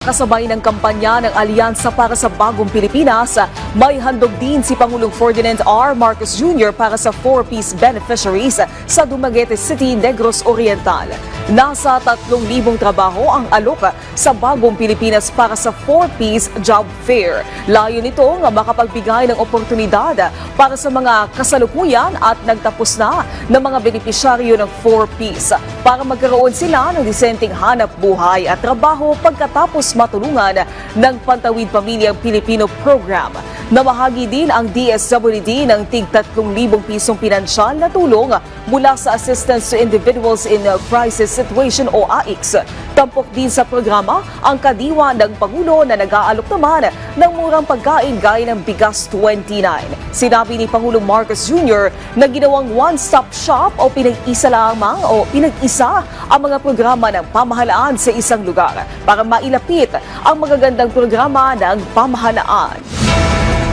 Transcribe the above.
Kasabay ng kampanya ng Alyansa para sa Bagong Pilipinas, may handog din si Pangulong Ferdinand R. Marcos Jr. para sa 4-piece beneficiaries sa Dumaguete City, Negros Oriental. Nasa 3,000 trabaho ang alok sa Bagong Pilipinas para sa 4-piece job fair. Layo nito nga makapagbigay ng oportunidad para sa mga kasalukuyan at nagtapos na ng mga benepisyaryo ng 4-piece para magkaroon sila ng disenteng hanap buhay at trabaho pagkatapos matulungan ng Pantawid Pamilyang Pilipino Program. Namahagi din ang DSWD ng tig 3,000 pisong pinansyal na tulong mula sa Assistance to Individuals in Crisis Situation o AICS. Tampok din sa programa ang kadiwa ng Pangulo na nag-aalok naman ng murang pagkain gaya ng bigas 29. Sinabi ni Pangulong Marcos Jr. na ginawang one-stop shop o pinag-isa ang mga programa ng pamahalaan sa isang lugar para mailapit ang magagandang programa ng pamahalaan.